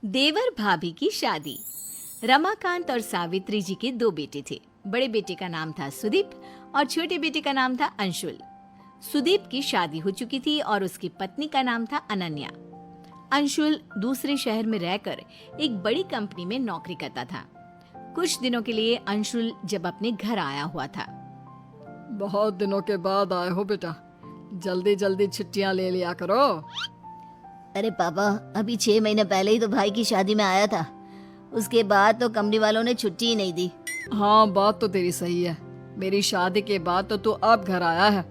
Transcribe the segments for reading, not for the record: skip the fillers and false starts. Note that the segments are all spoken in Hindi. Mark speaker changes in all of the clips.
Speaker 1: देवर भाभी की शादी। रमाकांत और सावित्री जी के दो बेटे थे। बड़े बेटे का नाम था सुदीप और छोटे बेटे का नाम था अंशुल। सुदीप की शादी हो चुकी थी और उसकी पत्नी का नाम था अनन्या। अंशुल दूसरे शहर में रहकर एक बड़ी कंपनी में नौकरी करता था। कुछ दिनों के लिए अंशुल जब अपने घर आया हुआ था।
Speaker 2: बहुत दिनों के बाद आए हो बेटा, जल्दी जल्दी छुट्टियां ले लिया करो।
Speaker 3: अरे पापा, अभी 6 महीने पहले ही तो भाई की शादी में आया था। उसके बाद तो कंपनी वालों ने छुट्टी ही नहीं दी।
Speaker 2: हाँ, बात तो तेरी सही है। मेरी शादी के बाद तो तू अब घर आया है।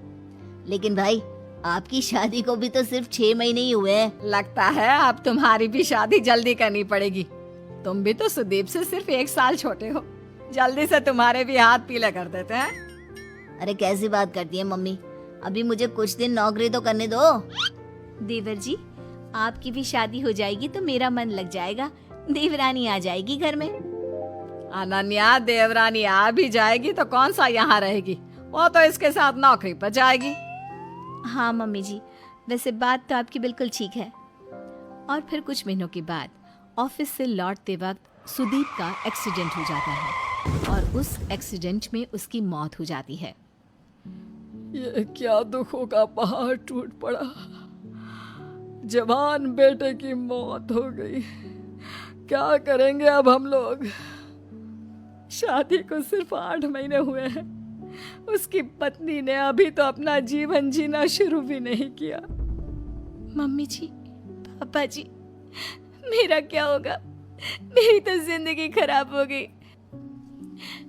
Speaker 3: लेकिन भाई, आपकी शादी को भी तो सिर्फ 6 महीने ही हुए हैं।
Speaker 2: लगता है अब तुम्हारी भी शादी जल्दी करनी पड़ेगी। तुम भी तो सुदीप से सिर्फ 1 साल छोटे हो। जल्दी से तुम्हारे भी हाथ पीले कर देते हैं।
Speaker 3: अरे कैसी बात करती है मम्मी, अभी मुझे कुछ दिन नौकरी तो करने दो।
Speaker 1: देवर जी, आपकी भी शादी हो जाएगी तो मेरा मन लग जाएगा। देवरानी आ जाएगी घर में।
Speaker 2: अनन्या देवरानी आ भी जाएगी तो कौन सा यहाँ रहेगी, वो तो इसके साथ नौकरी पर जाएगी।
Speaker 1: हाँ मम्मी जी, वैसे बात तो आपकी बिल्कुल ठीक है। और फिर कुछ महीनों के बाद ऑफिस से लौटते वक्त सुदीप का एक्सीडेंट हो जाता है और उस एक्सीडेंट में उसकी मौत हो जाती है।
Speaker 2: ये क्या दुखों का पहाड़ टूट पड़ा। जवान बेटे की मौत हो गई। क्या करेंगे अब हम लोग। शादी को सिर्फ 8 महीने हुए हैं। उसकी पत्नी ने अभी तो अपना जीवन जीना शुरू भी नहीं किया।
Speaker 1: मम्मी जी, पापा जी, मेरा क्या होगा? मेरी तो जिंदगी खराब हो गई।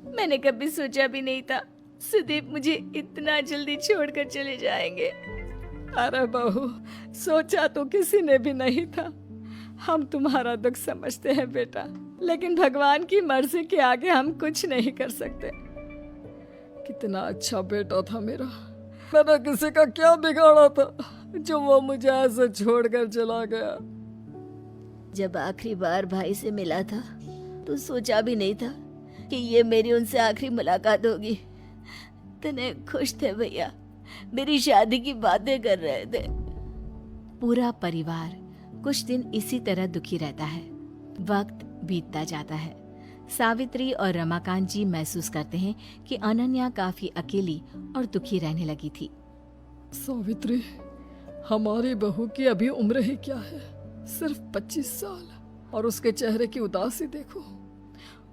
Speaker 1: मैंने कभी सोचा भी नहीं था सुदीप मुझे इतना जल्दी छोड़कर चले जाएंगे।
Speaker 2: अरे बहू, सोचा तो किसी ने भी नहीं था। हम तुम्हारा दुख समझते हैं बेटा, लेकिन भगवान की मर्जी के आगे हम कुछ नहीं कर सकते। कितना अच्छा बेटा था मेरा। मैंने किसी का क्या बिगाड़ा था जो वो मुझे ऐसे छोड़कर चला गया।
Speaker 3: जब आखिरी बार भाई से मिला था तो सोचा भी नहीं था कि ये मेरी उनसे आखिरी मुलाकात होगी। इतने खुश थे भैया, मेरी शादी की बातें कर रहे थे।
Speaker 1: पूरा परिवार कुछ दिन इसी तरह दुखी रहता है। वक्त बीतता जाता है। सावित्री और रमाकांत जी महसूस करते हैं कि अनन्या काफी अकेली और दुखी रहने लगी थी।
Speaker 2: सावित्री, हमारी बहू की अभी उम्र ही क्या है, सिर्फ 25 साल, और उसके चेहरे की उदासी देखो।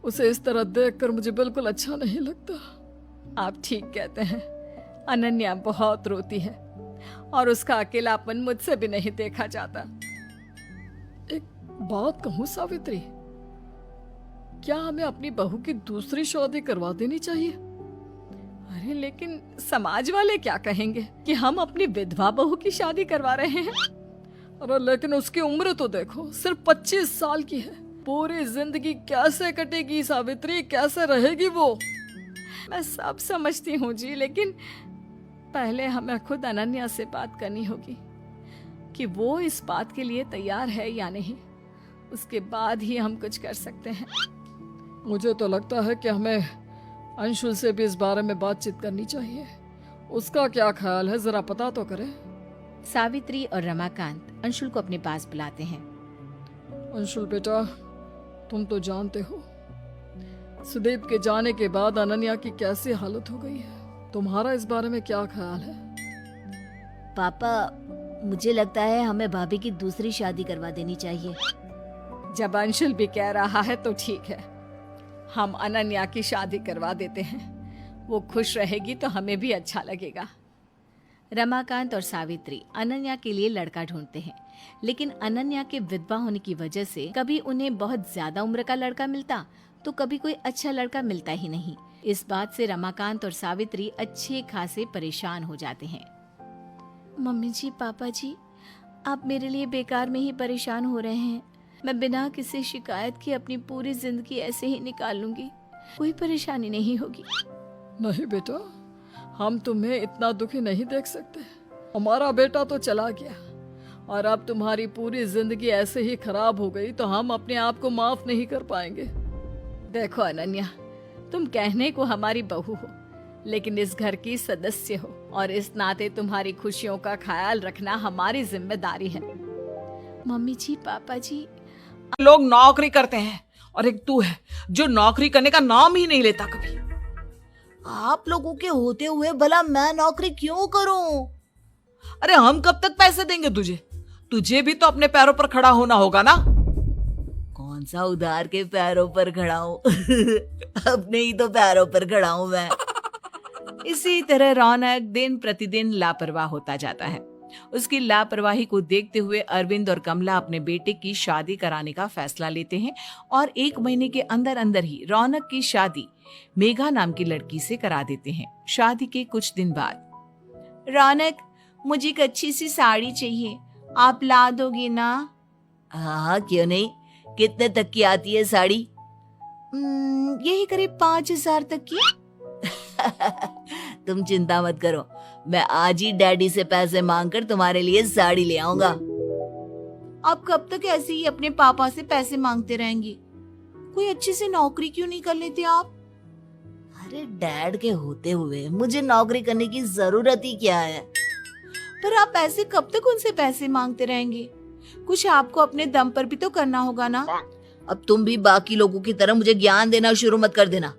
Speaker 2: उसे इस तरह देखकर मुझे बिल्कुल अच्छा नहीं लगता। आप ठीक कहते हैं, अनन्या बहुत रोती है और उसका अकेलापन मुझसे भी नहीं देखा जाता। एक बात कहूं सावित्री, क्या हमें अपनी बहू की दूसरी शादी करवा देनी चाहिए? अरे लेकिन समाज वाले क्या कहेंगे कि हम अपनी विधवा बहू की शादी करवा रहे हैं। अरे लेकिन उसकी उम्र तो देखो, सिर्फ 25 साल की है। पूरी जिंदगी कैसे कटेगी सावित्री, कैसे रहेगी वो? मैं सब समझती हूँ जी, लेकिन पहले हमें खुद अनन्या से बात करनी होगी कि वो इस बात के लिए तैयार है या नहीं। उसके बाद ही हम कुछ कर सकते हैं। मुझे तो लगता है कि हमें अंशुल से भी इस बारे में बातचीत करनी चाहिए। उसका क्या ख्याल है, जरा पता तो करें।
Speaker 1: सावित्री और रमाकांत अंशुल को अपने पास बुलाते हैं।
Speaker 2: अंशुल बेटा, तुम तो जानते हो सुदीप के जाने के बाद अनन्या की कैसी हालत हो गई है। तुम्हारा इस बारे में क्या ख्याल है?
Speaker 3: पापा, मुझे लगता है हमें भाभी की दूसरी शादी करवा देनी चाहिए।
Speaker 2: जब अंशुल भी कह रहा है तो ठीक है, हम अनन्या की शादी करवा देते हैं। वो खुश रहेगी तो हमें भी अच्छा लगेगा।
Speaker 1: रमाकांत और सावित्री अनन्या के लिए लड़का ढूंढते हैं, लेकिन अनन्या के विधवा होने की वजह से कभी उन्हें बहुत ज्यादा उम्र का लड़का मिलता तो कभी कोई अच्छा लड़का मिलता ही नहीं। इस बात से रमाकांत और सावित्री अच्छे खासे परेशान हो जाते हैं। मम्मी जी, पापा जी, आप मेरे लिए बेकार में ही परेशान हो रहे हैं। मैं बिना किसी शिकायत के अपनी पूरी जिंदगी ऐसे ही निकाल लूंगी, कोई परेशानी नहीं होगी।
Speaker 2: नहीं बेटा, हम तुम्हें इतना दुखी नहीं देख सकते। हमारा बेटा तो चला गया और अब तुम्हारी पूरी जिंदगी ऐसे ही खराब हो गई तो हम अपने आप को माफ नहीं कर पाएंगे। देखो अनन्या, तुम कहने को हमारी बहू हो, लेकिन इस घर की सदस्य हो और इस नाते तुम्हारी खुशियों का ख्याल रखना हमारी जिम्मेदारी है।
Speaker 1: मम्मी जी, पापा जी,
Speaker 4: लोग नौकरी करते हैं और एक तू है जो नौकरी करने का नाम ही नहीं लेता कभी।
Speaker 3: आप लोगों के होते हुए भला मैं नौकरी क्यों करूं?
Speaker 4: अरे हम कब तक पैसे देंगे तुझे? तुझे भी तो अपने पैरों पर खड़ा होना होगा ना।
Speaker 3: कौन सा उधार के पैरों पर खड़ा हूं? अपने ही तो पैरों पर खड़ा हूं मैं।
Speaker 1: इसी तरह रौनक दिन प्रतिदिन लापरवाह होता जाता है। उसकी लापरवाही को देखते हुए अरविंद और कमला अपने बेटे की शादी कराने का फैसला लेते हैं और 1 महीने के अंदर अंदर ही रौनक की शादी मेघा नाम की लड़की से करा देते हैं। शादी के कुछ दिन बाद, रौनक मुझे एक अच्छी सी साड़ी चाहिए, आप ला दोगी ना?
Speaker 3: हाँ, क्यों नहीं। कितने तक की आती है साड़ी?
Speaker 1: यही करीब 5,000 तक की।
Speaker 3: तुम चिंता मत करो, मैं आज ही डैडी से पैसे मांगकर तुम्हारे लिए साड़ी ले आऊंगा।
Speaker 1: आप कब तक ऐसे ही अपने पापा से पैसे मांगते रहेंगी? कोई अच्छी सी नौकरी क्यों नहीं कर लेते आप?
Speaker 3: अरे डैड के होते हुए मुझे नौकरी करने की जरूरत ही क्या है?
Speaker 1: पर आप ऐसे कब तक उनसे पैसे मांगते रहेंगे? कुछ आपको अपने दम पर भी तो करना होगा ना।
Speaker 3: अब तुम भी बाकी लोगों की तरह मुझे ज्ञान देना शुरू मत कर देना।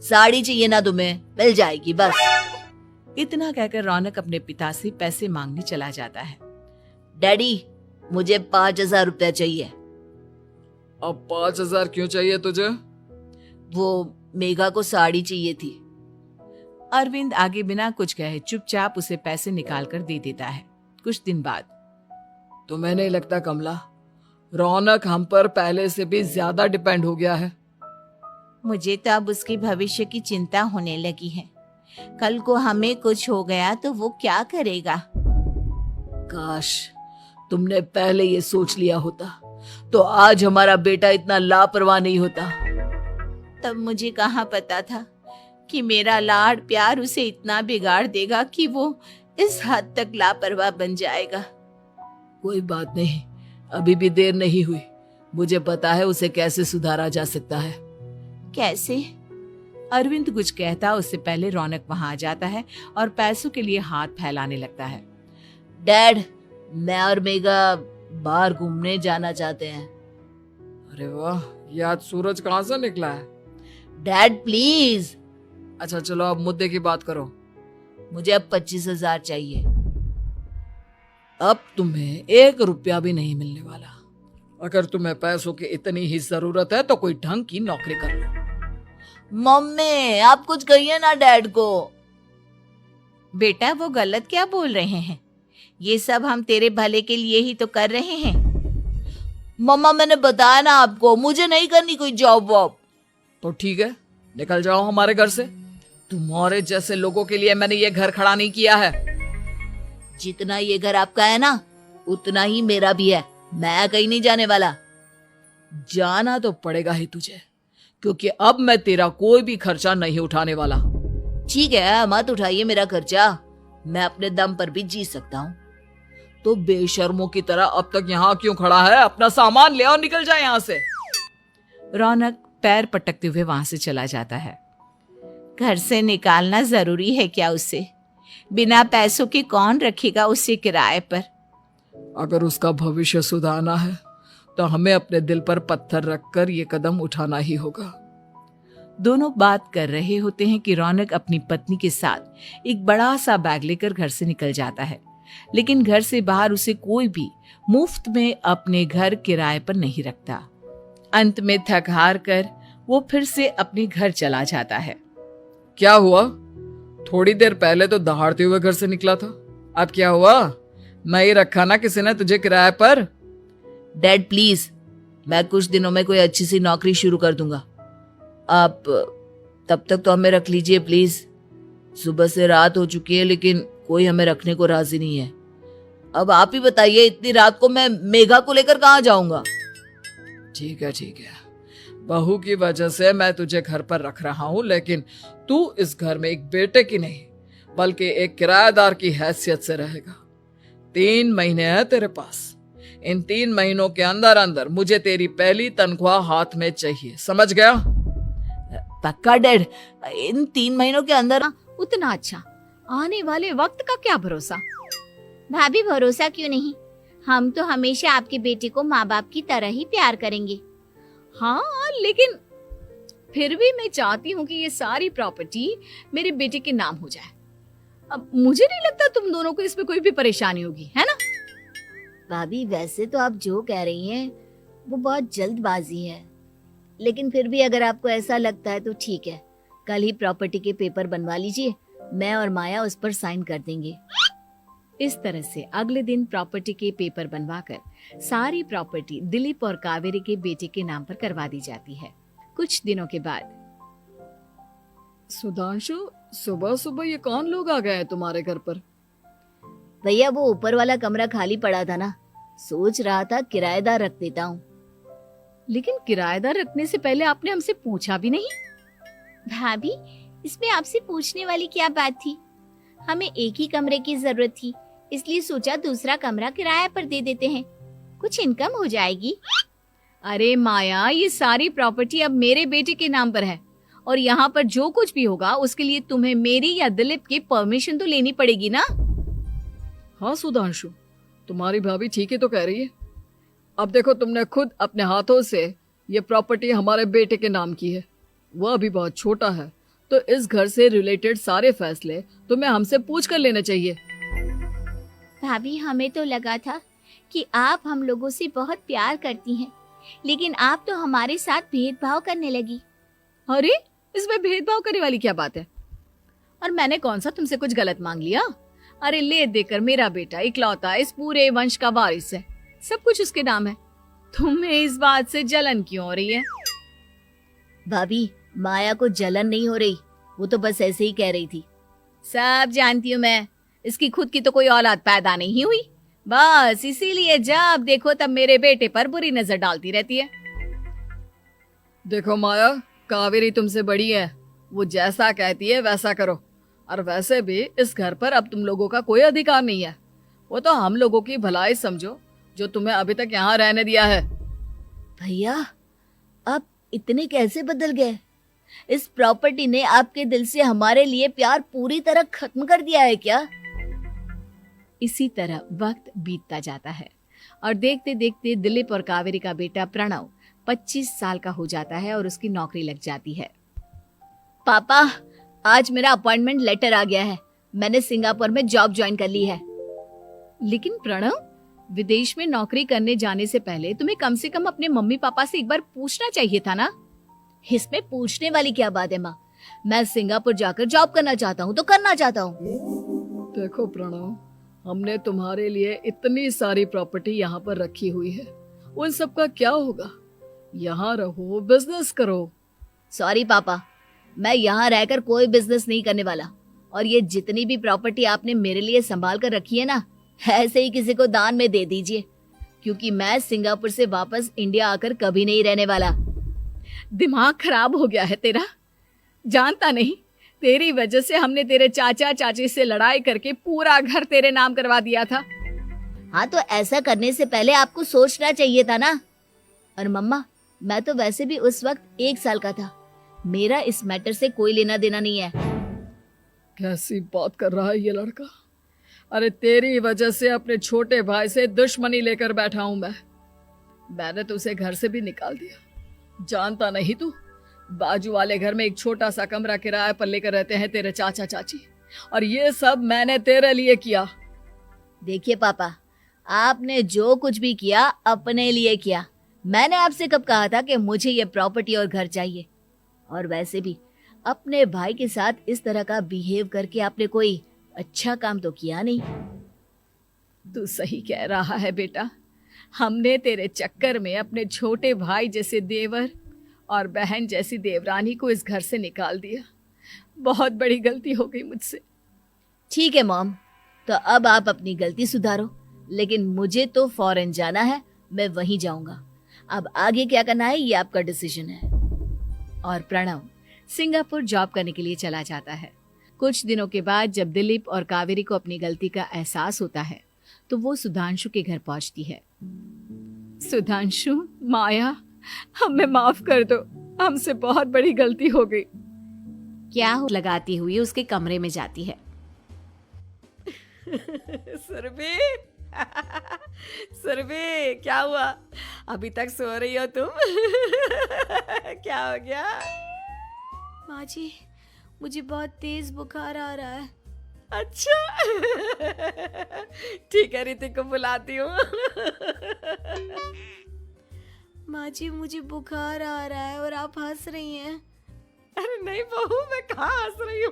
Speaker 3: साड़ी चाहिए ना तुम्हें, मिल जाएगी बस।
Speaker 1: इतना कहकर रौनक अपने पिता से पैसे मांगने चला जाता है।
Speaker 3: डैडी, मुझे 5,000 रुपया चाहिए।
Speaker 2: अब 5,000 क्यों चाहिए तुझे?
Speaker 3: वो मेघा को साड़ी चाहिए थी।
Speaker 1: अरविंद आगे बिना कुछ कहे चुपचाप उसे पैसे निकाल कर दे देता है। कुछ दिन बाद,
Speaker 2: तुम्हें नहीं लगता कमला, रौनक हम पर पहले से भी ज्यादा डिपेंड हो गया है?
Speaker 1: मुझे तो अब उसके भविष्य की चिंता होने लगी है। कल को हमें कुछ हो गया तो वो क्या करेगा?
Speaker 3: काश तुमने पहले ये सोच लिया होता तो आज हमारा बेटा इतना लापरवाह नहीं होता।
Speaker 1: तब मुझे कहाँ पता था कि मेरा लाड प्यार उसे इतना बिगाड़ देगा कि वो इस हद तक लापरवाह बन जाएगा।
Speaker 3: कोई बात नहीं, अभी भी देर नहीं हुई। मुझे पता है उसे कैसे सुधारा जा सकता है।
Speaker 1: कैसे? अरविंद कुछ कहता उससे पहले रौनक वहां आ जाता है और पैसों के लिए हाथ फैलाने लगता है।
Speaker 3: डैड, मैं और मेघा बाहर घूमने जाना चाहते हैं।
Speaker 2: अरे वाह, ये आज सूरज कहाँ से निकला है?
Speaker 3: Dad please.
Speaker 2: अच्छा चलो अब मुद्दे की बात करो।
Speaker 3: मुझे अब 25,000 चाहिए।
Speaker 2: अब तुम्हें 1 रुपया भी नहीं मिलने वाला। अगर तुम्हें पैसों की इतनी ही जरूरत है तो कोई ढंग की नौकरी कर लो।
Speaker 3: मम्मी, आप कुछ कहिए ना डैड को।
Speaker 1: बेटा, वो गलत क्या बोल रहे हैं? ये सब हम तेरे भले के लिए ही तो कर रहे हैं।
Speaker 3: मम्मा, मैंने बताया ना आपको, मुझे नहीं करनी कोई जॉब वॉब।
Speaker 2: तो ठीक है, निकल जाओ हमारे घर से। तुम्हारे जैसे लोगों के लिए मैंने ये घर खड़ा नहीं किया है।
Speaker 3: जितना ये घर आपका है ना, उतना ही मेरा भी है। मैं कहीं नहीं जाने वाला।
Speaker 2: जाना तो पड़ेगा ही तुझे, क्योंकि अब मैं तेरा कोई भी खर्चा नहीं उठाने वाला।
Speaker 3: ठीक है, मत उठाइए मेरा खर्चा, मैं अपने दम पर भी जी सकता हूँ।
Speaker 2: तो बेशर्मों की तरह अब तक यहाँ क्यों खड़ा है? अपना सामान ले और निकल जाए यहाँ से।
Speaker 1: रौनक पैर पटकते हुए वहां से चला जाता है। घर से निकालना जरूरी है क्या उसे? बिना पैसों के कौन रखेगा उसे किराए पर?
Speaker 2: अगर उसका भविष्य सुधारना है तो हमें अपने दिल पर पत्थर रखकर ये कदम उठाना ही होगा।
Speaker 1: दोनों बात कर रहे होते हैं कि रौनक अपनी पत्नी के साथ एक बड़ा सा बैग लेकर घर से निकल जाता है, लेकिन घर से बाहर उसे कोई भी मुफ्त में अपने घर किराए पर नहीं रखता। अंत में थक हार कर वो फिर से अपने घर चला जाता है।
Speaker 2: क्या हुआ? थोड़ी देर पहले तो दहाड़ते हुए घर से निकला था, अब क्या हुआ? नहीं रखा ना किसी ने तुझे किराए पर?
Speaker 3: डैड प्लीज, मैं कुछ दिनों में कोई अच्छी सी नौकरी शुरू कर दूंगा। आप तब तक तो हमें रख लीजिए प्लीज। सुबह से रात हो चुकी है लेकिन कोई हमें रखने को राजी नहीं है। अब आप ही बताइए, इतनी रात को मैं मेघा को लेकर कहाँ जाऊंगा?
Speaker 2: ठीक है ठीक है, बहू की वजह से मैं तुझे घर पर रख रहा हूँ, लेकिन तू इस घर में एक बेटे की नहीं बल्कि एक किराएदार की हैसियत से रहेगा। 3 महीने है तेरे पास। इन 3 महीनों के अंदर अंदर मुझे तेरी पहली तनख्वाह हाथ में चाहिए, समझ गया?
Speaker 3: पक्का डैड, इन 3 महीनों के अंदर।
Speaker 5: उतना अच्छा, आने वाले वक्त का क्या भरोसा? भाभी, भरोसा क्यों नहीं?
Speaker 3: हम तो हमेशा आपके बेटे को माँ बाप की तरह ही प्यार करेंगे।
Speaker 1: हाँ, लेकिन फिर भी मैं चाहती हूँ कि ये सारी प्रॉपर्टी मेरे बेटे के नाम हो जाए। अब मुझे नहीं लगता तुम दोनों को इसमें कोई भी परेशानी होगी, है ना?
Speaker 3: भाभी वैसे तो आप जो कह रही हैं वो बहुत जल्दबाजी है, लेकिन फिर भी अगर आपको ऐसा लगता है तो ठीक है, कल ही प्रॉपर्टी के पेपर बनवा लीजिए, मैं और माया उस पर साइन कर देंगे।
Speaker 1: इस तरह से अगले दिन प्रॉपर्टी के पेपर बनवाकर सारी प्रॉपर्टी दिलीप और कावेरी के बेटे के नाम पर करवा दी जाती है। कुछ दिनों के बाद
Speaker 2: सुधांशु, सुबह सुबह ये कौन लोग आ गए हैं तुम्हारे घर पर?
Speaker 3: भैया वो ऊपर वाला कमरा खाली पड़ा था ना, सोच रहा था किराएदार रख देता हूँ।
Speaker 1: लेकिन किराएदार रखने से पहले आपने हमसे पूछा भी नहीं।
Speaker 3: भाभी इसमें आपसे पूछने वाली क्या बात थी? हमें एक ही कमरे की जरूरत थी, इसलिए सोचा दूसरा कमरा किराए पर दे देते हैं, कुछ इनकम हो जाएगी।
Speaker 1: अरे माया, ये सारी प्रॉपर्टी अब मेरे बेटे के नाम पर है और यहाँ पर जो कुछ भी होगा उसके लिए तुम्हें मेरी या दिलीप की परमिशन तो लेनी पड़ेगी ना।
Speaker 2: हाँ सुधांशु, तुम्हारी भाभी ठीक ही तो कह रही है। अब देखो, तुमने खुद अपने हाथों से ये प्रॉपर्टी हमारे बेटे के नाम की है, वह अभी बहुत छोटा है, तो इस घर से रिलेटेड सारे फैसले तुम्हें हमसे पूछ कर लेने चाहिए।
Speaker 3: भाभी हमें तो लगा था कि आप हम लोगों से बहुत प्यार करती हैं, लेकिन आप तो हमारे साथ भेदभाव करने लगी।
Speaker 1: अरे, इसमें भेदभाव करने वाली क्या बात है? और मैंने कौन सा तुमसे कुछ गलत मांग लिया? अरे ले देकर मेरा बेटा इकलौता इस पूरे वंश का वारिस है, सब कुछ उसके नाम है। तुम्हें इस बात से जलन क्यों हो रही है?
Speaker 3: भाभी माया को जलन नहीं हो रही, वो तो बस ऐसे ही कह रही थी।
Speaker 1: सब जानती हूँ मैं, इसकी खुद की तो कोई औलाद पैदा नहीं हुई, बस इसीलिए जब देखो तब मेरे बेटे पर बुरी नजर डालती रहती है।
Speaker 2: देखो माया, कावेरी तुमसे बड़ी है, वो जैसा कहती है वैसा करो। और वैसे भी इस घर पर अब तुम लोगों का कोई अधिकार नहीं है, वो तो हम लोगों की भलाई समझो जो तुम्हें अभी तक यहाँ रहने दिया है।
Speaker 3: भैया आप इतने कैसे बदल गए? इस प्रॉपर्टी ने आपके दिल से हमारे लिए प्यार पूरी तरह खत्म कर दिया है क्या?
Speaker 1: इसी तरह वक्त बीतता जाता है और देखते देखते दिलीप और कावेरी का बेटा प्रणव 25 साल का हो जाता है और उसकी नौकरी लग जाती है।
Speaker 3: पापा आज मेरा अपॉइंटमेंट लेटर आ गया है, मैंने सिंगापुर में जॉब ज्वाइन कर ली है।
Speaker 1: लेकिन प्रणव, विदेश में नौकरी करने जाने से पहले तुम्हें कम से कम अपने मम्मी पापा से एक बार पूछना चाहिए था ना।
Speaker 3: इसमें पूछने वाली क्या बात है माँ, मैं सिंगापुर जाकर जॉब करना चाहता हूँ तो करना चाहता हूँ।
Speaker 2: देखो प्रणव, हमने तुम्हारे लिए इतनी सारी प्रॉपर्टी यहाँ पर रखी हुई है, उन सब का क्या होगा? यहाँ रहो, बिजनेस करो।
Speaker 3: सॉरी पापा, मैं यहाँ रहकर कोई बिजनेस नहीं करने वाला, और ये जितनी भी प्रॉपर्टी आपने मेरे लिए संभाल कर रखी है ना, ऐसे ही किसी को दान में दे दीजिए, क्योंकि मैं सिंगापुर से वापस इंडिया आकर कभी नहीं रहने वाला।
Speaker 1: दिमाग खराब हो गया है तेरा, जानता नहीं तेरी वजह से हमने तेरे चाचा चाची से लड़ाई करके पूरा घर तेरे नाम करवा दिया था।
Speaker 3: हाँ तो ऐसा करने से पहले आपको सोचना चाहिए था ना। और मम्मा, मैं तो वैसे भी उस वक्त 1 साल का था, मेरा इस मैटर से कोई लेना देना नहीं है।
Speaker 2: कैसी बात कर रहा है ये लड़का? अरे तेरी वजह से अपने छोटे भाई से दुश्मनी लेकर बैठा हूं मैंने तो उसे घर से भी निकाल दिया। जानता नहीं तू, बाजू वाले घर में एक छोटा सा कमरा किराए पर लेकर रहते हैं तेरे चाचा चाची, और ये सब मैंने तेरे लिए किया।
Speaker 3: देखिए पापा, आपने जो कुछ भी किया अपने लिए किया। मैंने आपसे कब कहा था कि मुझे ये प्रॉपर्टी और घर चाहिए? और वैसे भी अपने भाई के साथ इस तरह का बिहेव करके आपने कोई अच्छा काम तो किया नहीं।
Speaker 1: तू सही कह रहा है बेटा, हमने तेरे चक्कर में अपने छोटे भाई जैसे देवर और बहन जैसी देवरानी को इस घर से निकाल दिया। बहुत बड़ी गलती हो गई मुझसे।
Speaker 3: ठीक है मॉम, तो अब आप अपनी गलती सुधारो, लेकिन मुझे तो फॉरेन जाना है, मैं वहीं जाऊंगा। अब आगे क्या करना है ये आपका डिसीजन है।
Speaker 1: और प्रणव सिंगापुर जॉब करने के लिए चला जाता है। कुछ दिनों के बाद जब दिलीप और कावेरी को अपनी गलती का एहसास होता है तो वो सुधांशु के घर पहुंचती है। सुधांशु, माया, हमें माफ कर दो, हमसे बहुत बड़ी गलती हो गई। क्या हो लगाती हुई उसके कमरे में जाती है।
Speaker 4: सुरभि,
Speaker 2: सुरभि, क्या हुआ? अभी तक सो रही हो तुम? क्या हो गया?
Speaker 3: माँ जी, मुझे बहुत तेज बुखार आ रहा है।
Speaker 2: अच्छा। ठीक है, ऋतिक को बुलाती हूँ।
Speaker 3: माँ जी, मुझे बुखार आ रहा है और आप हंस रही हैं।
Speaker 2: अरे नहीं बहू, मैं कहाँ हंस रही हूँ।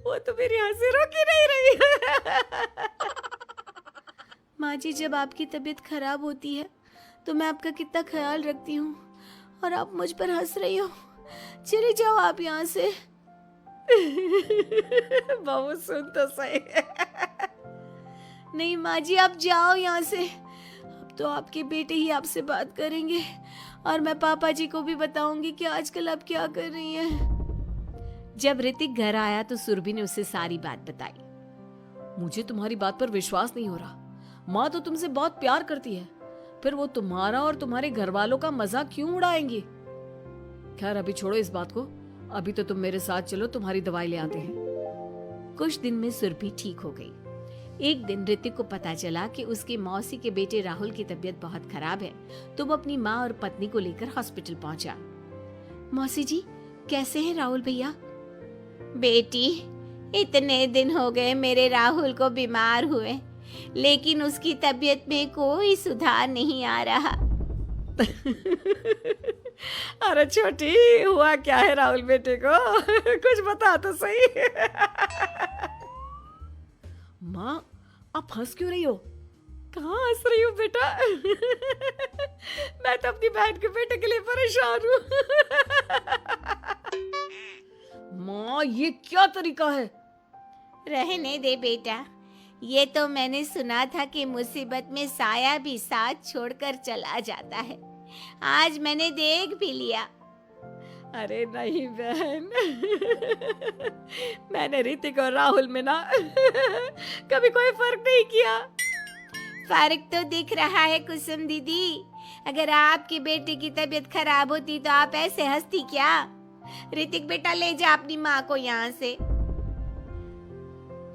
Speaker 2: वो तो मेरी हंसी रोक ही नहीं रही है।
Speaker 3: माँ जी, जब आपकी तबीयत खराब होती है तो मैं आपका कितना ख्याल रखती हूँ और आप मुझ पर हंस रही हो। चले जाओ आप यहाँ से।
Speaker 2: बहू सुन तो सही।
Speaker 3: नहीं माँ जी, आप जाओ यहाँ से। अब तो आपके बेटे ही आपसे बात करेंगे और मैं पापा जी को भी बताऊंगी कि आजकल आप क्या कर रही हैं।
Speaker 1: जब ऋतिक घर आया तो सुरभि ने उसे सारी बात बताई।
Speaker 2: मुझे तुम्हारी बात पर विश्वास नहीं हो रहा। माँ तो तुमसे बहुत प्यार करती है, फिर वो तुम्हारा और तुम्हारे घर वालों का मजाक क्यों उड़ाएंगी? खैर अभी छोड़ो इस बात को, अभी तो तुम मेरे साथ चलो, तुम्हारी दवाई ले आते हैं।
Speaker 1: कुछ दिन में सुरभि ठीक हो गई। एक दिन ऋतिक को पता चला कि उसकी मौसी के बेटे राहुल की तबीयत बहुत खराब है, तो वो अपनी माँ और पत्नी को लेकर हॉस्पिटल पहुंचा।
Speaker 3: मौसी जी, कैसे हैं राहुल भैया? बेटी, इतने दिन हो गए मेरे राहुल को बीमार हुए, लेकिन उसकी तबीयत में कोई सुधार नहीं आ रहा।
Speaker 2: अरे छोटी, हुआ क्या है राहुल बेटे को? कुछ बता तो सही। माँ, आप हंस क्यों रही हो? कहाँ हंस रही हो बेटा? मैं तो अपनी बहन के बेटे के लिए परेशान हूँ। माँ, ये क्या तरीका है?
Speaker 3: रहने दे बेटा, ये तो मैंने सुना था कि मुसीबत में साया भी साथ छोड़कर चला जाता है। आज मैंने देख भी लिया।
Speaker 2: अरे नहीं बहन, मैंने ऋतिक और राहुल में ना कभी कोई फर्क नहीं किया।
Speaker 3: फर्क तो दिख रहा है कुसुम दीदी। अगर आपकी बेटे की तबीयत खराब होती तो आप ऐसे हंसती क्या? ऋतिक बेटा, ले जा अपनी माँ को यहाँ से।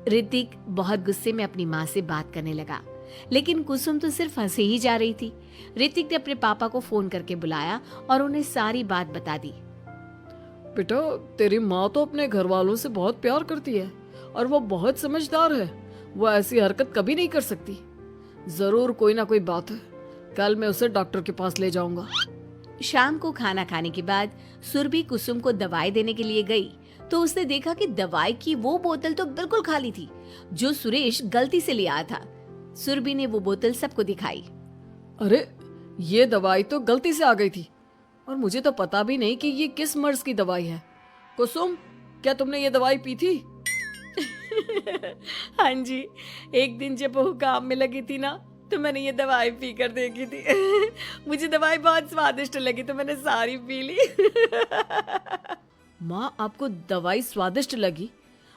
Speaker 1: ऋतिक बहुत गुस्से में अपनी माँ से बात करने लगा, लेकिन कुसुम तो सिर्फ हंसे ही जा रही थी। ऋतिक ने अपने पापा को फोन करके बुलाया और उन्हें सारी बात बता दी।
Speaker 2: बेटा, तेरी माँ तो अपने घर वालों से बहुत प्यार करती है और वो बहुत समझदार है। वो ऐसी हरकत कभी नहीं कर सकती। जरूर कोई ना कोई बात है। कल मैं उसे डॉक्टर के पास ले जाऊंगा।
Speaker 1: शाम को खाना खाने के बाद सुरभि कुसुम को दवाई देने के लिए गई तो उसने देखा कि दवाई की वो बोतल तो बिल्कुल खाली थी जो सुरेश गलती से ले आया था। सुरभि ने वो बोतल सबको दिखाई।
Speaker 2: अरे, ये दवाई तो गलती से आ गई थी और मुझे तो पता भी नहीं कि ये किस मर्ज की दवाई है। कुसुम, क्या तुमने ये दवाई पी थी? हाँ जी, एक दिन जब बहू काम में लगी थी ना, तो मैंने ये दवाई पी कर देखी थी। मुझे दवाई बहुत स्वादिष्ट लगी तो मैंने सारी पी ली। माँ, आपको दवाई स्वादिष्ट लगी?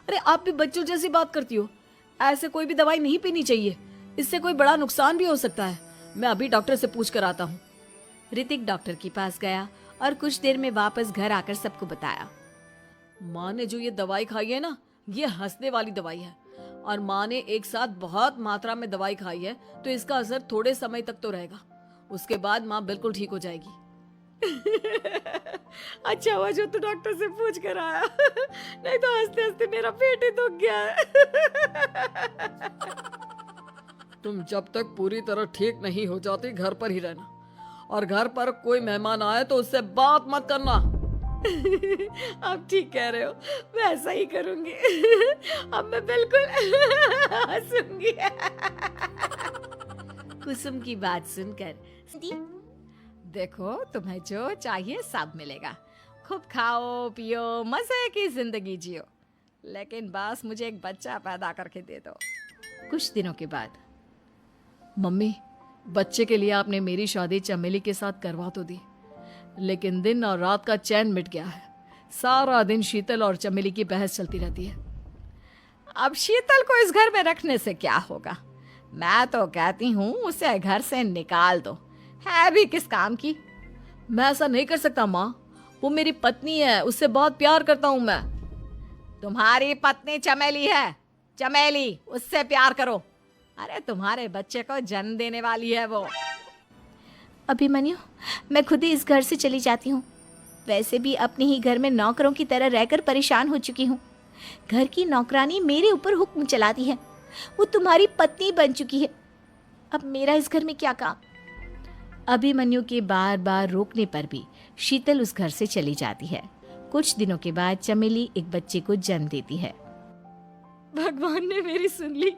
Speaker 2: अरे आप भी बच्चों जैसी बात करती हो। ऐसे कोई भी दवाई नहीं पीनी चाहिए, इससे कोई बड़ा नुकसान भी हो सकता है। मैं अभी डॉक्टर से पूछ कर आता हूँ।
Speaker 1: ऋतिक डॉक्टर के पास गया और कुछ देर में वापस घर आकर सबको बताया।
Speaker 2: माँ ने जो ये दवाई खाई है ना, ये हंसने वाली दवाई है और माँ ने एक साथ बहुत मात्रा में दवाई खाई है, तो इसका असर थोड़े समय तक तो रहेगा। उसके बाद माँ बिल्कुल ठीक हो जाएगी। अच्छा हुआ जो तू डॉक्टर से पूछ कर आया, नहीं तो हंसते हंसते मेरा पेट ही दुख गया है। तुम जब तक पूरी तरह ठीक नहीं हो जाती घर पर ही रहना, और घर पर कोई मेहमान आए तो उससे बात मत करना। आप ठीक कह रहे हो, मैं ऐसा ही करूंगी। अब मैं बिल्कुल हंसूंगी।
Speaker 1: कुसुम की बात सुनकर
Speaker 5: देखो, तुम्हें जो चाहिए सब मिलेगा। खूब खाओ पियो, मजे की जिंदगी जियो, लेकिन बस मुझे एक बच्चा पैदा करके दे दो।
Speaker 1: कुछ दिनों के बाद
Speaker 2: मम्मी, बच्चे के लिए आपने मेरी शादी चमेली के साथ करवा तो दी, लेकिन दिन और रात का चैन मिट गया है। सारा दिन शीतल और चमेली की बहस चलती रहती है।
Speaker 5: अब शीतल को इस घर में रखने से क्या होगा? मैं तो कहती हूँ उसे घर से निकाल दो, है भी किस काम की।
Speaker 2: मैं ऐसा नहीं कर सकता माँ, वो मेरी पत्नी है, उससे बहुत प्यार करता हूँ मैं।
Speaker 5: तुम्हारी पत्नी चमेली है, चमेली, उससे प्यार करो। अरे तुम्हारे बच्चे को जन्म देने वाली है वो।
Speaker 3: अभिमन्यु, मैं खुद ही इस घर से चली जाती हूँ। वैसे भी अपने ही घर में नौकरों की तरह रहकर परेशान हो चुकी हूँ। घर की नौकरानी मेरे ऊपर हुक्म चलाती है। वो तुम्हारी पत्नी बन चुकी है। अब मेरा इस घर में क्या काम।
Speaker 1: अभिमन्यु के बार बार रोकने पर भी शीतल उस घर से चली जाती है। कुछ दिनों के बाद चमेली एक बच्चे को जन्म देती है।
Speaker 5: भगवान ने मेरी सुन ली।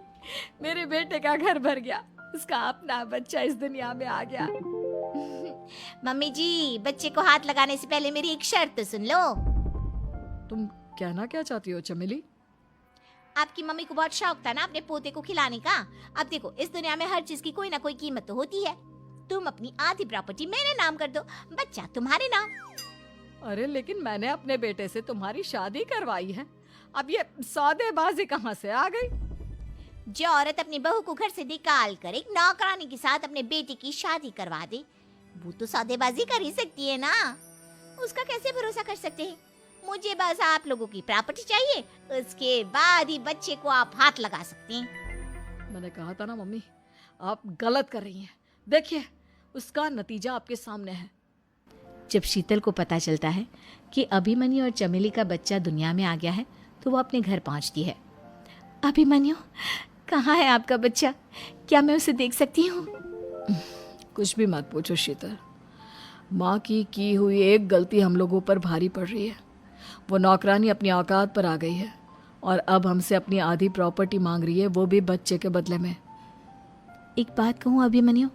Speaker 5: मेरे बेटे का घर भर गया। उसका अपना बच्चा इस दुनिया में आ गया।
Speaker 3: मम्मी जी, बच्चे को हाथ लगाने से पहले मेरी एक शर्त तो सुन लो।
Speaker 2: तुम कहना क्या चाहती हो चमेली?
Speaker 3: आपकी मम्मी को बहुत शौक था ना अपने पोते को खिलाने का। अब देखो, इस दुनिया में हर चीज की कोई ना कोई कीमत तो होती है। तुम अपनी आधी प्रॉपर्टी मेरे नाम कर दो, बच्चा तुम्हारे नाम।
Speaker 5: अरे लेकिन मैंने अपने बेटे से तुम्हारी शादी करवाई है। अब ये सौदेबाजी कहाँ से आ गई?
Speaker 3: जो औरत अपनी बहू को घर से निकाल कर एक नौकरानी के साथ अपने बेटे की शादी करवा दे, वो तो सौदेबाजी कर ही सकती है ना। उसका कैसे भरोसा कर सकते हैं? मुझे बस आप लोगों की प्रॉपर्टी चाहिए, उसके बाद ही बच्चे को आप हाथ लगा सकते हैं।
Speaker 2: मैंने कहा था ना मम्मी, आप गलत कर रही हैं। देखिए, उसका नतीजा आपके सामने है।
Speaker 1: जब शीतल को पता चलता है कि अभिमन्यु और चमेली का बच्चा दुनिया में आ गया है तो वो अपने घर पहुंचती है।
Speaker 3: अभिमन्यु, कहाँ है आपका बच्चा? क्या मैं उसे देख सकती हूँ?
Speaker 2: कुछ भी मत पूछो शीतल। माँ की हुई एक गलती हम लोगों पर भारी पड़ रही है। वो नौकरानी अपनी औकात पर आ गई है और अब हमसे अपनी आधी प्रॉपर्टी मांग रही है, वो भी बच्चे के बदले में।
Speaker 3: एक बात कहूँ अभिमन्यु,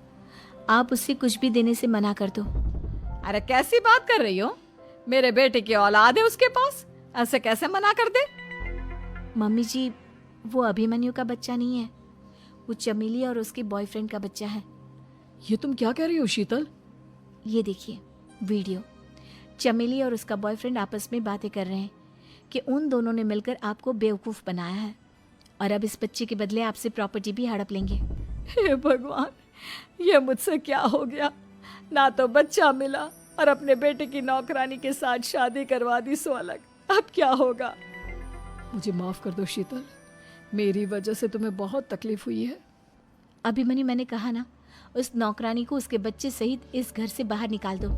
Speaker 3: आप उससे कुछ भी देने से मना कर दो।
Speaker 5: अरे कैसी बात कर रही हो? मेरे बेटे की औलाद है उसके पास, ऐसे कैसे मना कर दे?
Speaker 3: मम्मी जी, वो अभिमन्यु का बच्चा नहीं है, वो चमेली और उसके बॉयफ्रेंड का बच्चा है।
Speaker 2: ये तुम क्या कह रही हो शीतल?
Speaker 3: ये देखिए वीडियो। चमेली और उसका बॉयफ्रेंड आपस में बातें कर रहे हैं कि उन दोनों ने मिलकर आपको बेवकूफ़ बनाया है और अब इस बच्चे के बदले आपसे प्रॉपर्टी भी हड़प लेंगे।
Speaker 2: हे भगवान, ये मुझसे क्या हो गया? ना तो बच्चा मिला और अपने बेटे की नौकरानी के साथ शादी करवा दी सो अलग। अब क्या होगा? मुझे माफ कर दो शीतल, मेरी वजह से तुम्हें बहुत तकलीफ हुई है।
Speaker 3: अभिमन्यु, मैंने कहा ना, उस नौकरानी को उसके बच्चे सहित इस घर से बाहर निकाल दो।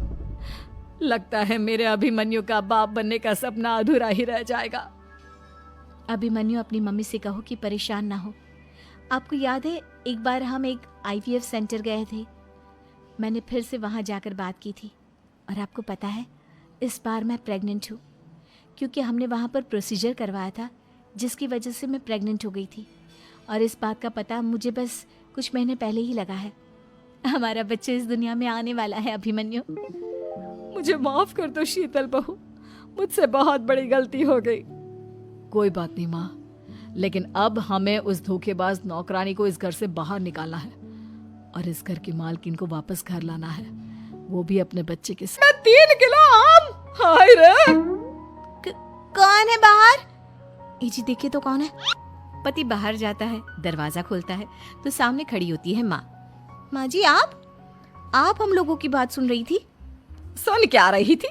Speaker 5: लगता है मेरे अभिमन्यु का बाप बनने का सपना अधूरा ही रह जाएगा।
Speaker 3: अभिमन्यु, अपनी मम्मी से कहो कि परेशान ना हो। आपको याद है एक बार हम एक IVF सेंटर गए थे, मैंने फिर से वहाँ जाकर बात की थी और आपको पता है इस बार मैं प्रेग्नेंट हूँ, क्योंकि हमने वहाँ पर प्रोसीजर करवाया था जिसकी वजह से मैं प्रेग्नेंट हो गई थी और इस बात का पता मुझे बस कुछ महीने पहले ही लगा है। हमारा बच्चा इस दुनिया में आने वाला है अभिमन्यु।
Speaker 2: मुझे माफ कर दो शीतल बहू, मुझसे बहुत बड़ी गलती हो गई। कोई बात नहीं माँ, लेकिन अब हमें उस धोखेबाज नौकरानी को इस घर से बाहर निकालना है और इस घर की मालकिन को वापस घर लाना है, वो भी अपने बच्चे के साथ।
Speaker 5: 3 किलो आम। हाय रे,
Speaker 3: कौन है बाहर? ए जी, देखिए तो कौन है।
Speaker 1: पति बाहर जाता है, दरवाजा खोलता है तो सामने खड़ी होती है माँ।
Speaker 3: माँ जी, आप हम लोगों की बात सुन रही थी?
Speaker 5: सुन क्या रही थी?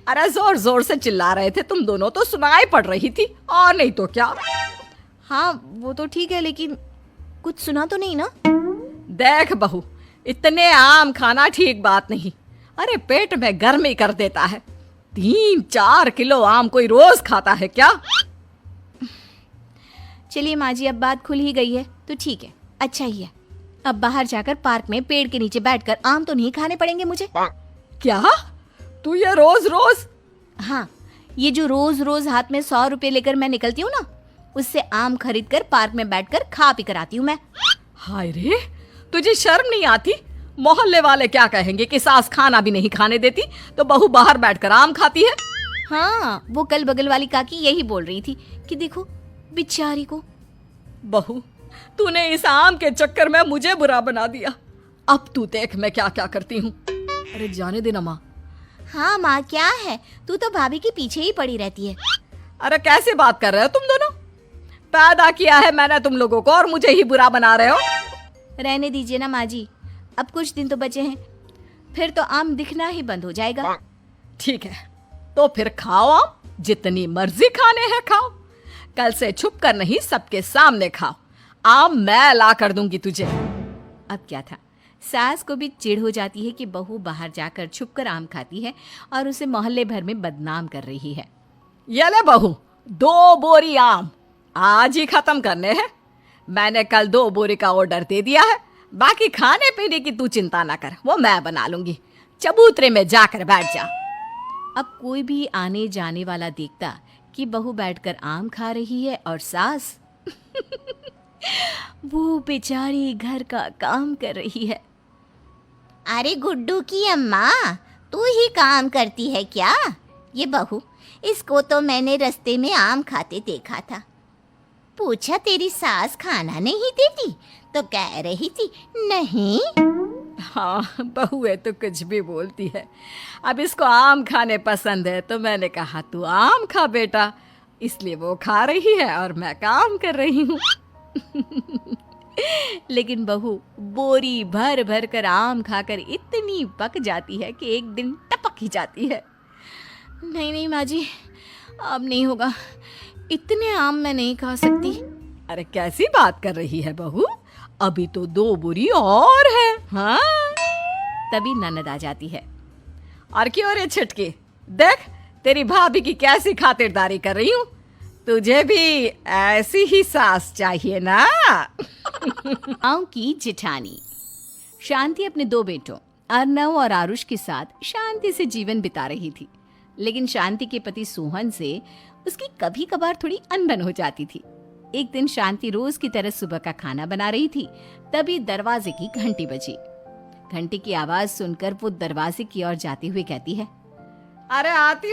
Speaker 5: अरे जोर जोर से चिल्ला रहे थे तुम दोनों, तो सुनाई पड़ रही थी और नहीं तो क्या।
Speaker 3: हाँ वो तो ठीक है, लेकिन कुछ सुना तो नहीं ना?
Speaker 5: देख बहू, इतने आम खाना ठीक बात नहीं। अरे पेट में गर्मी कर देता है। 3-4 किलो आम कोई रोज खाता है क्या?
Speaker 3: चलिए माँ जी, अब बात खुल ही गई है तो ठीक है, अच्छा ही है। अब बाहर जाकर पार्क में पेड़ के नीचे बैठकर आम तो नहीं खाने पड़ेंगे मुझे।
Speaker 5: क्या तू ये रोज रोज?
Speaker 3: हाँ, ये जो रोज रोज हाथ में 100 रुपए लेकर मैं निकलती हूँ ना, उससे आम खरीद कर पार्क में बैठकर खा पी कर आती हूँ मैं।
Speaker 5: हाय रे, तुझे शर्म नहीं आती? मोहल्ले वाले क्या कहेंगे कि सास खाना भी नहीं खाने देती तो बहू बाहर बैठकर आम खाती है।
Speaker 3: हाँ, वो कल बगल वाली काकी यही बोल रही थी कि देखो बेचारी को।
Speaker 5: बहू, तूने इस आम के चक्कर में मुझे बुरा बना दिया। अब तू देख मैं क्या क्या करती हूँ।
Speaker 2: अरे जाने देना माँ।
Speaker 3: हाँ माँ, क्या है, तू तो भाभी के पीछे ही पड़ी रहती है।
Speaker 5: अरे कैसे बात कर रहे हो तुम दोनों? पैदा किया है मैंने तुम लोगों को और मुझे ही बुरा बना रहे हो।
Speaker 3: रहने दीजिए ना माँ जी, अब कुछ दिन तो बचे हैं, फिर तो आम दिखना ही बंद हो जाएगा।
Speaker 5: ठीक है, तो फिर खाओ आम, जितनी मर्जी खाने हैं खाओ। कल से छुप कर नहीं, सबके सामने खाओ। आम मैं ला कर दूंगी तुझे।
Speaker 1: अब क्या था, सास को भी चिढ़ हो जाती है कि बहू बाहर जाकर छुपकर आम खाती है और उसे मोहल्ले भर में बदनाम कर रही है।
Speaker 5: ये ले बहू, 2 बोरी आम आज ही खत्म करने हैं। मैंने कल 2 बोरी का ऑर्डर दे दिया है। बाकी खाने पीने की तू चिंता ना कर, वो मैं बना लूंगी। चबूतरे में जाकर बैठ जा।
Speaker 1: अब कोई भी आने जाने वाला देखता कि बहू बैठकर आम खा रही है और सास वो बेचारी घर का काम कर रही है।
Speaker 3: अरे गुड्डू की अम्मा, तू ही काम करती है क्या? ये बहू, इसको तो मैंने रास्ते में आम खाते देखा था। पूछा तेरी सास खाना नहीं देती तो कह रही थी नहीं।
Speaker 5: हाँ, बहू है तो कुछ भी बोलती है। अब इसको आम खाने पसंद है तो मैंने कहा तू आम खा बेटा, इसलिए वो खा रही है और मैं काम कर रही हूँ।
Speaker 1: लेकिन बहू बोरी भर भर कर आम खाकर इतनी पक जाती है कि एक दिन टपक ही जाती है। नहीं नहीं माँ जी, अब नहीं होगा, इतने आम मैं नहीं खा सकती।
Speaker 5: अरे कैसी बात कर रही है बहू, अभी तो 2 बोरी और है। हाँ,
Speaker 1: तभी ननद आ जाती है।
Speaker 5: और क्यों रे छुटकी, देख तेरी भाभी की कैसी खातिरदारी कर रही हूँ। तुझे भी ऐसी ही सास चाहिए ना।
Speaker 1: गांव की जिठानी शांति अपने 2 बेटों अर्नव और आरुष के साथ शांति से जीवन बिता रही थी। लेकिन शांति के पति सोहन से उसकी कभी कभार थोड़ी अनबन हो जाती थी। एक दिन शांति रोज की तरह सुबह का खाना बना रही थी, तभी दरवाजे की घंटी बजी। घंटी की आवाज सुनकर वो दरवाजे की ओर जाते हुए कहती है,
Speaker 5: अरे आती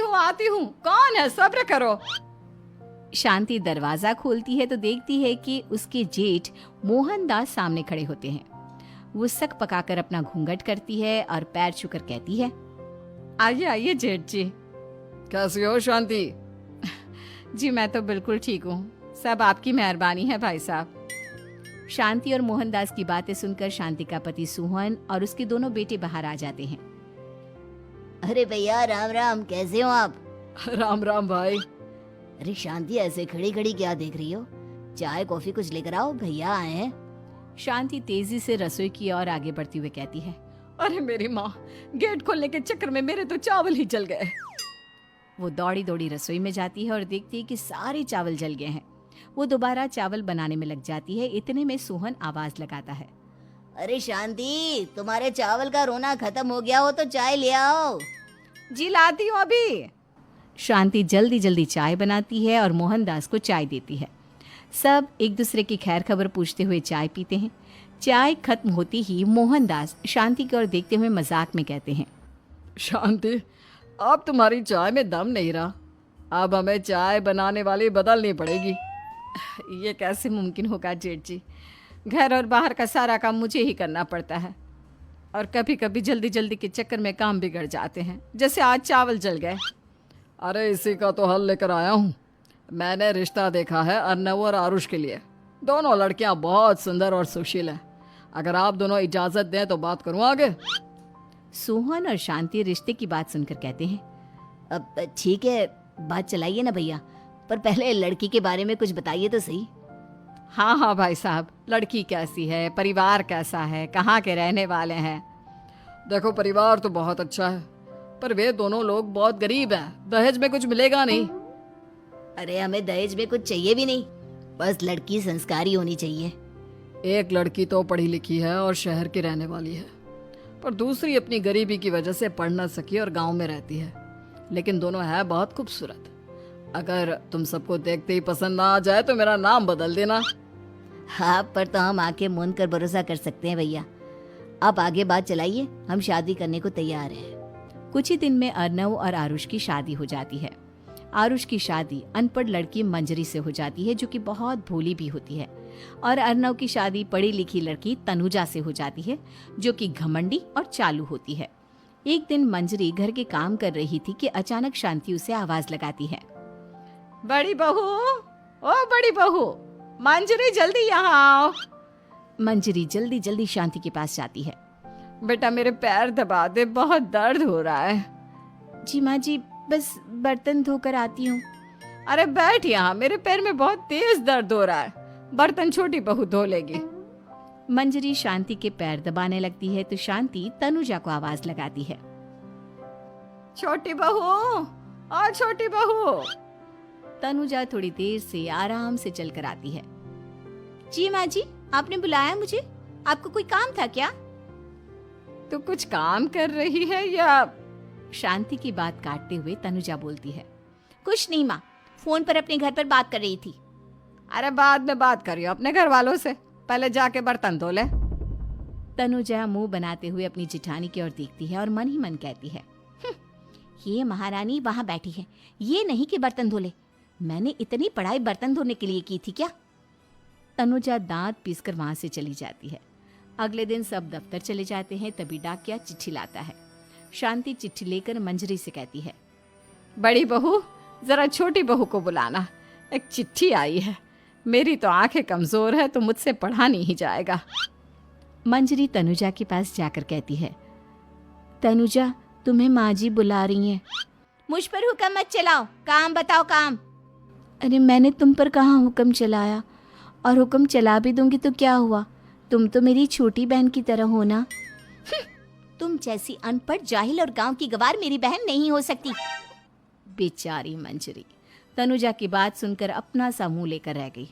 Speaker 5: हूँ, कौन है, सब्र करो।
Speaker 1: शांति दरवाजा खोलती है तो देखती है कि उसके जेठ मोहनदास सामने खड़े होते हैं। वो सक पकाकर अपना घूंघट करती है और पैर छूकर कहती है,
Speaker 5: आइए आइए जेठ जी।
Speaker 2: कैसी हो शांति?
Speaker 5: जी मैं तो बिल्कुल ठीक हूँ, सब आपकी मेहरबानी है भाई साहब।
Speaker 1: शांति और मोहनदास की बातें सुनकर शांति का पति सोहन और उसके दोनों बेटे बाहर आ जाते हैं।
Speaker 3: अरे भैया राम राम, कैसे हो आप?
Speaker 2: राम राम भाई।
Speaker 3: अरे शांति, ऐसे खड़ी खड़ी क्या देख रही हो? चाय कॉफी कुछ लेकर आओ, भैया आए हैं।
Speaker 1: शांति तेजी से रसोई की ओर आगे बढ़ती हुई कहती है,
Speaker 5: अरे मेरी माँ, गेट खोलने के चक्कर में मेरे तो चावल ही जल गए।
Speaker 1: वो दौड़ी दौड़ी रसोई में जाती है और देखती है कि सारे चावल जल गए हैं। वो दोबारा चावल बनाने में लग जाती है। इतने में सोहन आवाज लगाता है,
Speaker 3: अरे शांति, तुम्हारे चावल का रोना खत्म हो गया हो तो चाय ले आओ।
Speaker 5: जी लाती हूँ अभी।
Speaker 1: शांति जल्दी जल्दी चाय बनाती है और मोहनदास को चाय देती है। सब एक दूसरे की खैर खबर पूछते हुए चाय पीते हैं। चाय खत्म होती ही मोहनदास शांति की ओर देखते हुए मजाक में कहते हैं,
Speaker 2: शांति, अब तुम्हारी चाय में दम नहीं रहा, अब हमें चाय बनाने वाली बदलनी पड़ेगी।
Speaker 5: ये कैसे मुमकिन होगा जेठ जी, घर और बाहर का सारा काम मुझे ही करना पड़ता है और कभी कभी जल्दी जल्दी के चक्कर में काम बिगड़ जाते हैं, जैसे आज चावल जल गए।
Speaker 2: अरे इसी का तो हल लेकर आया हूँ। मैंने रिश्ता देखा है अर्नव और आरुष के लिए। दोनों लड़कियाँ बहुत सुंदर और सुशील हैं। अगर आप दोनों इजाज़त दें तो बात करूँ आगे।
Speaker 1: सोहन और शांति रिश्ते की बात सुनकर कहते हैं,
Speaker 3: अब ठीक है, बात चलाइए ना भैया, पर पहले लड़की के बारे में कुछ बताइए तो सही।
Speaker 5: हाँ हाँ भाई साहब, लड़की कैसी है, परिवार कैसा है, कहाँ के रहने वाले हैं?
Speaker 2: देखो, परिवार तो बहुत अच्छा है, पर वे दोनों लोग बहुत गरीब हैं। दहेज में कुछ मिलेगा नहीं।
Speaker 3: अरे हमें दहेज में कुछ चाहिए भी नहीं, बस लड़की संस्कारी होनी चाहिए।
Speaker 2: एक लड़की तो पढ़ी लिखी है और शहर की रहने वाली है, पर दूसरी अपनी गरीबी की वजह से पढ़ न सकी और गांव में रहती है। लेकिन दोनों है बहुत खूबसूरत। अगर तुम सबको देखते ही पसंद ना आ जाए तो मेरा नाम बदल देना।
Speaker 3: हाँ, पर तो हम आके मूंद कर भरोसा कर सकते हैं भैया। आप आगे बात चलाइए, हम शादी करने को तैयार हैं।
Speaker 1: कुछ ही दिन में अर्नव और आरुष की शादी हो जाती है। आरुष की शादी अनपढ़ लड़की मंजरी से हो जाती है, जो कि बहुत भोली भी होती है, और अर्नव की शादी पढ़ी लिखी लड़की तनुजा से हो जाती है, जो कि घमंडी और चालू होती है। एक दिन मंजरी घर के काम कर रही थी कि अचानक शांति उसे आवाज लगाती है,
Speaker 5: बड़ी बहू, ओ बड़ी बहू, मंजरी जल्दी यहाँ आओ।
Speaker 1: मंजरी जल्दी जल्दी शांति के पास जाती है।
Speaker 5: बेटा मेरे पैर दबा दे, बहुत दर्द हो रहा है।
Speaker 1: जी माँ जी, बस बर्तन धोकर आती हूँ।
Speaker 5: अरे बैठ यहाँ, मेरे पैर में बहुत तेज दर्द हो रहा है। बर्तन छोटी बहू धो लेगी।
Speaker 1: मंजरी शांति के पैर दबाने लगती है तो शांति तनुजा को आवाज लगाती है।
Speaker 5: छोटी बहू, और छोटी बहू।
Speaker 1: तनुजा थोड़ी देर से आराम से चलकर आती है। जी माँ जी, आपने बुलाया मुझे? आपको कोई काम था क्या?
Speaker 5: तू कुछ काम कर रही है या?
Speaker 1: शांति की बात काटते हुए तनुजा बोलती है।
Speaker 3: कुछ नहीं माँ, फोन पर अपने घर पर बात कर रही थी।
Speaker 5: अरे बाद में बात करियो अपने घर वालों से, पहले जाके बर्तन धो ले।
Speaker 1: तनुजा मुंह बनाते हुए अपनी जेठानी की ओर देखती है और मन ही मन कहती है,
Speaker 3: ये महारानी वहाँ बैठी है, ये नहीं कि बर्तन धो ले। मैंने इतनी पढ़ाई बर्तन धोने के लिए की थी क्या?
Speaker 1: तनुजा दांत पीसकर वहां से चली जाती है। अगले दिन सब दफ्तर चले जाते हैं, तभी डाकिया चिट्ठी लाता है। शांति चिट्ठी लेकर मंजरी से कहती है,
Speaker 5: बड़ी बहू, जरा छोटी बहू को बुलाना, एक चिट्ठी आई है। मेरी तो आंखें कमजोर है तो मुझसे पढ़ा नहीं जाएगा।
Speaker 1: मंजरी तनुजा के पास जाकर कहती है, तनुजा, तुम्हें माँ जी बुला रही हैं।
Speaker 3: मुझ पर हुक्म मत चलाओ, काम बताओ काम।
Speaker 1: अरे मैंने तुम पर कहाँ हुक्म चलाया, और हुक्म चला भी दूंगी तो क्या हुआ? तुम तो मेरी छोटी बहन की तरह हो ना।
Speaker 3: तुम जैसी अनपढ़, जाहिल और गांव की गवार मेरी बहन नहीं हो सकती।
Speaker 1: बेचारी मंजरी तनुजा की बात सुनकर अपना सा मुंह लेकर रह गई।